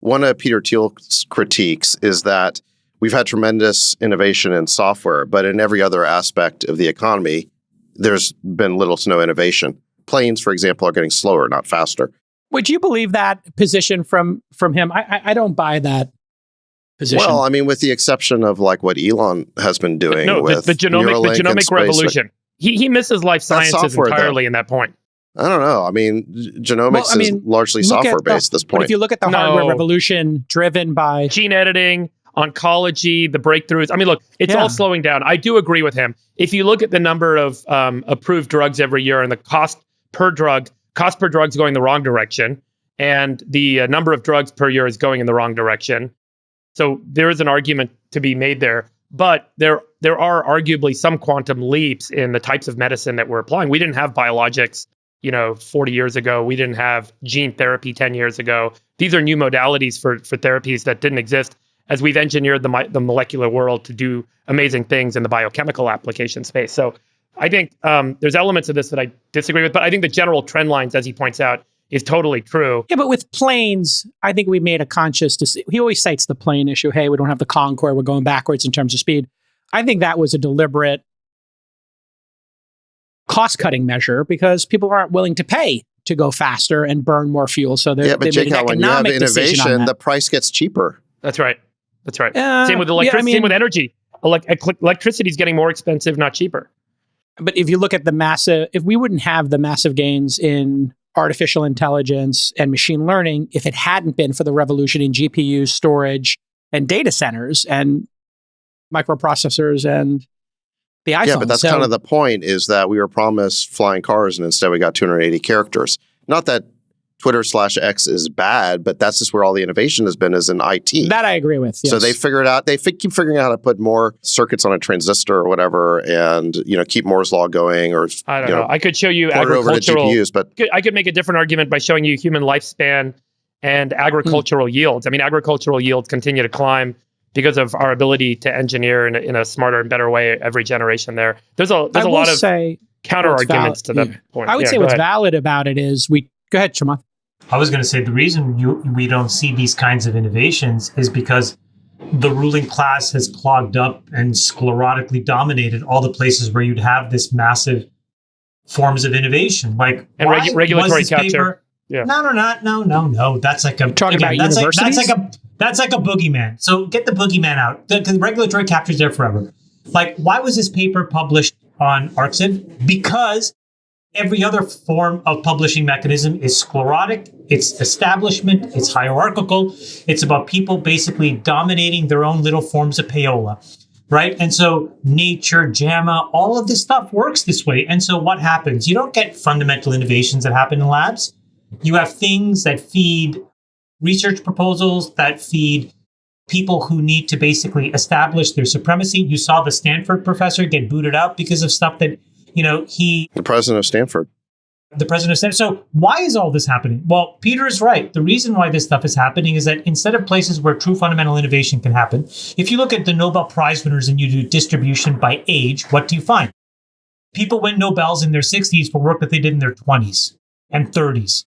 One of Peter Thiel's critiques is that we've had tremendous innovation in software, but in every other aspect of the economy, there's been little to no innovation. Planes, for example, are getting slower, not faster. Would you believe that position from him? I don't buy that position. Well, I mean, with the exception of like what Elon has been doing with the genomic revolution. He misses life sciences entirely in that point. I don't know. I mean, genomics is largely software-based at this point. But if you look at the hardware revolution driven by gene editing, oncology, the breakthroughs. I mean, look, it's all slowing down. I do agree with him. If you look at the number of approved drugs every year and the cost per drug is going the wrong direction, and the number of drugs per year is going in the wrong direction. So there is an argument to be made there. But there are arguably some quantum leaps in the types of medicine that we're applying. We didn't have biologics 40 years ago. We didn't have gene therapy 10 years ago. These are new modalities for therapies that didn't exist as we've engineered the molecular world to do amazing things in the biochemical application space. So I think there's elements of this that I disagree with, but I think the general trend lines, as he points out, is totally true. Yeah, but with planes, I think we made a conscious decision. He always cites the plane issue. Hey, we don't have the Concorde. We're going backwards in terms of speed. I think that was a deliberate cost-cutting measure because people aren't willing to pay to go faster and burn more fuel. So they made an economic when you have decision innovation, the price gets cheaper. That's right. Same with electricity. Same with energy. Electricity is getting more expensive, not cheaper. But if you look at if we wouldn't have the massive gains in artificial intelligence and machine learning if it hadn't been for the revolution in GPUs, storage, and data centers and microprocessors and the iPhone. Yeah, but that's kind of the point, is that we were promised flying cars and instead we got 280 characters. Not that Twitter/X is bad, but that's just where all the innovation has been, is in IT. That I agree with. Yes. So they figured out, keep figuring out how to put more circuits on a transistor or whatever, and keep Moore's law going. Or I don't know. I could show you agricultural. GPUs, but I could make a different argument by showing you human lifespan and agricultural yields. I mean, agricultural yields continue to climb because of our ability to engineer in a smarter and better way every generation. There's a lot of counter arguments to that point. I would say what's valid about it is go ahead, Chamath. I was going to say the reason we don't see these kinds of innovations is because the ruling class has clogged up and sclerotically dominated all the places where you'd have this massive forms of innovation, like regulatory capture. Yeah. No. That's like a talking about universities. That's like a boogeyman. So get the boogeyman out. The regulatory capture is there forever. Like, why was this paper published on ArcSiv? Because every other form of publishing mechanism is sclerotic, it's establishment, it's hierarchical, it's about people basically dominating their own little forms of payola, right? And so Nature, JAMA, all of this stuff works this way. And so what happens? You don't get fundamental innovations that happen in labs. You have things that feed research proposals, that feed people who need to basically establish their supremacy. You saw the Stanford professor get booted out because of stuff that the president of Stanford. The president of Stanford. So why is all this happening? Well, Peter is right. The reason why this stuff is happening is that instead of places where true fundamental innovation can happen, if you look at the Nobel Prize winners and you do distribution by age, what do you find? People win Nobels in their 60s for work that they did in their 20s and 30s,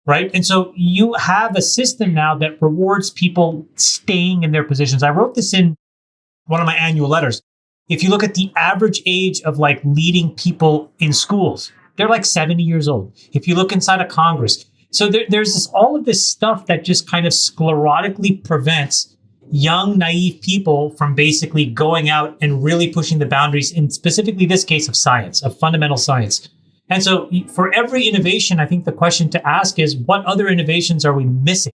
right? And so you have a system now that rewards people staying in their positions. I wrote this in one of my annual letters. If you look at the average age of leading people in schools, they're 70 years old. If you look inside of Congress. So there's all of this stuff that just kind of sclerotically prevents young, naive people from basically going out and really pushing the boundaries in specifically this case of science, of fundamental science. And so for every innovation, I think the question to ask is, what other innovations are we missing?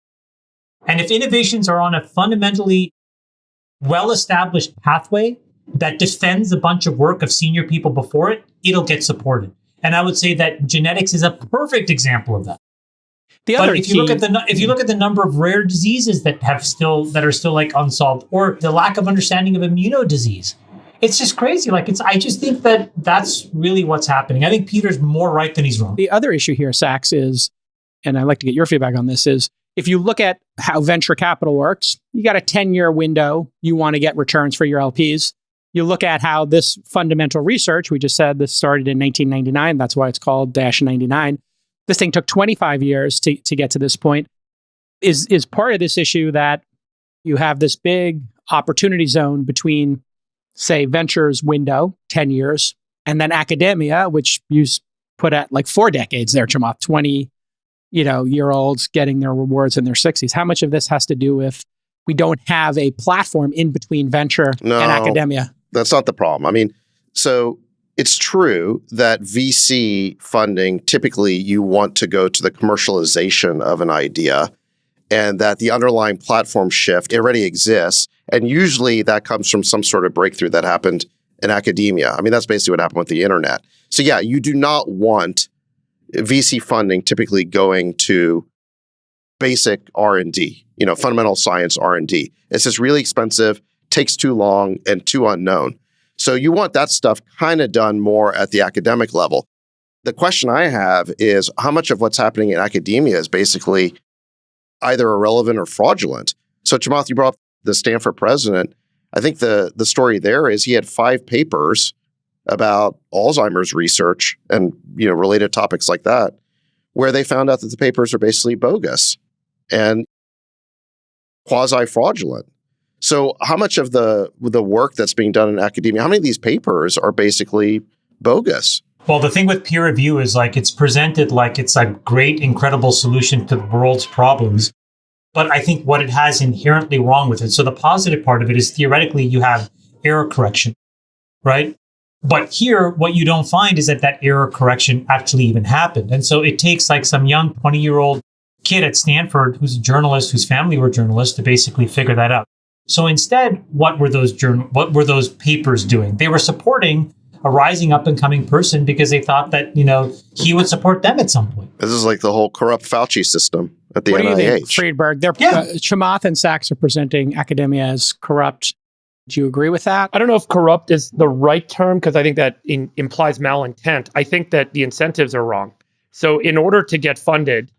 And if innovations are on a fundamentally well-established pathway that defends a bunch of work of senior people before it, it'll get supported. And I would say that genetics is a perfect example of that. If you look at the number of rare diseases that are still unsolved, or the lack of understanding of immunodisease, it's just crazy. I just think that that's really what's happening. I think Peter's more right than he's wrong. The other issue here, Sachs, is, and I'd like to get your feedback on this, is if you look at how venture capital works, you got a 10-year window. You want to get returns for your LPs. You look at how this fundamental research, we just said this started in 1999. That's why it's called -99. This thing took 25 years to get to this point. is part of this issue that you have this big opportunity zone between, say, ventures window, 10 years, and then academia, which you put at like 4 decades there, Chamath, 20, year olds getting their rewards in their 60s. How much of this has to do with we don't have a platform in between venture and academia? That's not the problem. I mean, so it's true that VC funding, typically you want to go to the commercialization of an idea, and that the underlying platform shift already exists. And usually that comes from some sort of breakthrough that happened in academia. I mean, that's basically what happened with the internet. So yeah, you do not want VC funding typically going to basic R&D, fundamental science R&D. It's just really expensive, takes too long, and too unknown. So you want that stuff kind of done more at the academic level. The question I have is how much of what's happening in academia is basically either irrelevant or fraudulent. So Chamath, you brought up the Stanford president. I think the story there is he had 5 papers about Alzheimer's research and related topics like that, where they found out that the papers are basically bogus and quasi-fraudulent. So how much of the work that's being done in academia, how many of these papers are basically bogus? Well, the thing with peer review is it's presented like it's a great, incredible solution to the world's problems. But I think what it has inherently wrong with it. So the positive part of it is theoretically you have error correction, right? But here, what you don't find is that error correction actually even happened. And so it takes some young 20-year-old kid at Stanford who's a journalist, whose family were journalists, to basically figure that out. So instead, what were those papers doing? They were supporting a rising up and coming person because they thought that, he would support them at some point. This is like the whole corrupt Fauci system at the NIH. What do you think, Friedberg? Chamath and Sachs are presenting academia as corrupt. Do you agree with that? I don't know if corrupt is the right term because I think that implies malintent. I think that the incentives are wrong. So in order to get funded,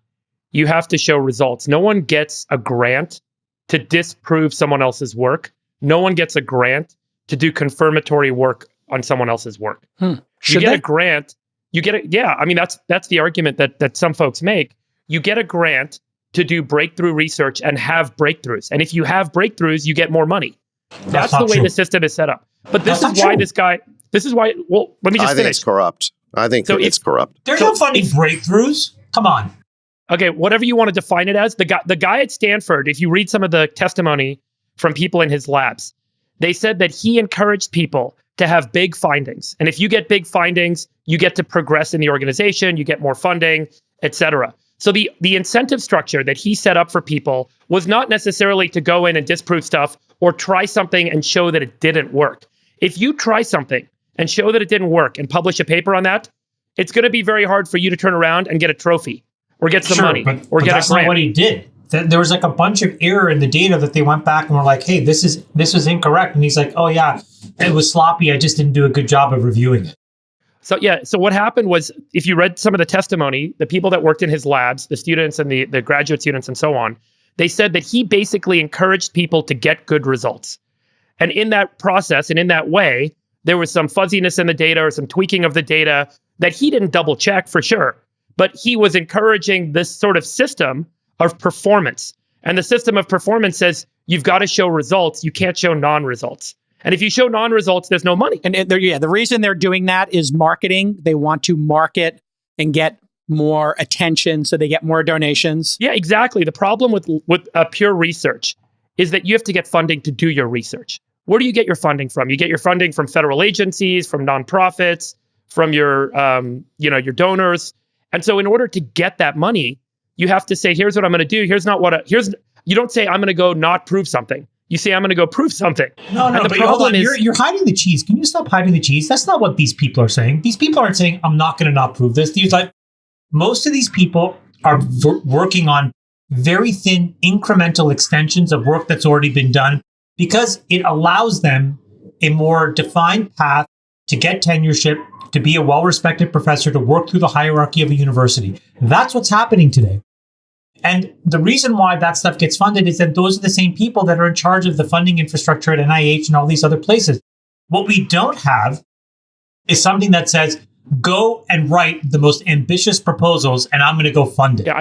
you have to show results. No one gets a grant to disprove someone else's work. No one gets a grant to do confirmatory work on someone else's work. You get a grant. You get it. Yeah, I mean that's the argument that some folks make. You get a grant to do breakthrough research and have breakthroughs, and if you have breakthroughs, you get more money. That's the way the system is set up. But this is why this guy. This is why. Well, let me just finish. I think it's corrupt. I think it's corrupt. There's no funny breakthroughs. Come on. Okay, whatever you want to define it as. The guy at Stanford. If you read some of the testimony from people in his labs, they said that he encouraged people to have big findings. And if you get big findings, you get to progress in the organization, you get more funding, etc. So the incentive structure that he set up for people was not necessarily to go in and disprove stuff or try something and show that it didn't work. If you try something and show that it didn't work and publish a paper on that, it's going to be very hard for you to turn around and get a trophy or get some money or get a grant. That's not what he did. There was a bunch of error in the data that they went back and were like, hey, this was incorrect. And he's like, oh yeah, it was sloppy. I just didn't do a good job of reviewing it. So what happened was, if you read some of the testimony, the people that worked in his labs, the students and the graduate students and so on, they said that he basically encouraged people to get good results. And in that process and in that way, there was some fuzziness in the data or some tweaking of the data that he didn't double check for sure. But he was encouraging this sort of system of performance. And the system of performance says you've got to show results. You can't show non-results. And if you show non-results, there's no money. And the reason they're doing that is marketing. They want to market and get more attention so they get more donations. Yeah, exactly. The problem with pure research is that you have to get funding to do your research. Where do you get your funding from? You get your funding from federal agencies, from nonprofits, from your donors. And so in order to get that money, you have to say, here's what I'm going to do. You don't say, I'm going to go not prove something. You say, I'm going to go prove something. No, but hold on. You're hiding the cheese. Can you stop hiding the cheese? That's not what these people are saying. These people aren't saying, I'm not going to not prove this. Most of these people are working on very thin incremental extensions of work that's already been done because it allows them a more defined path to get tenureship, to be a well-respected professor, to work through the hierarchy of a university. That's what's happening today. And the reason why that stuff gets funded is that those are the same people that are in charge of the funding infrastructure at NIH and all these other places. What we don't have is something that says, go and write the most ambitious proposals and I'm going to go fund it. Yeah, I think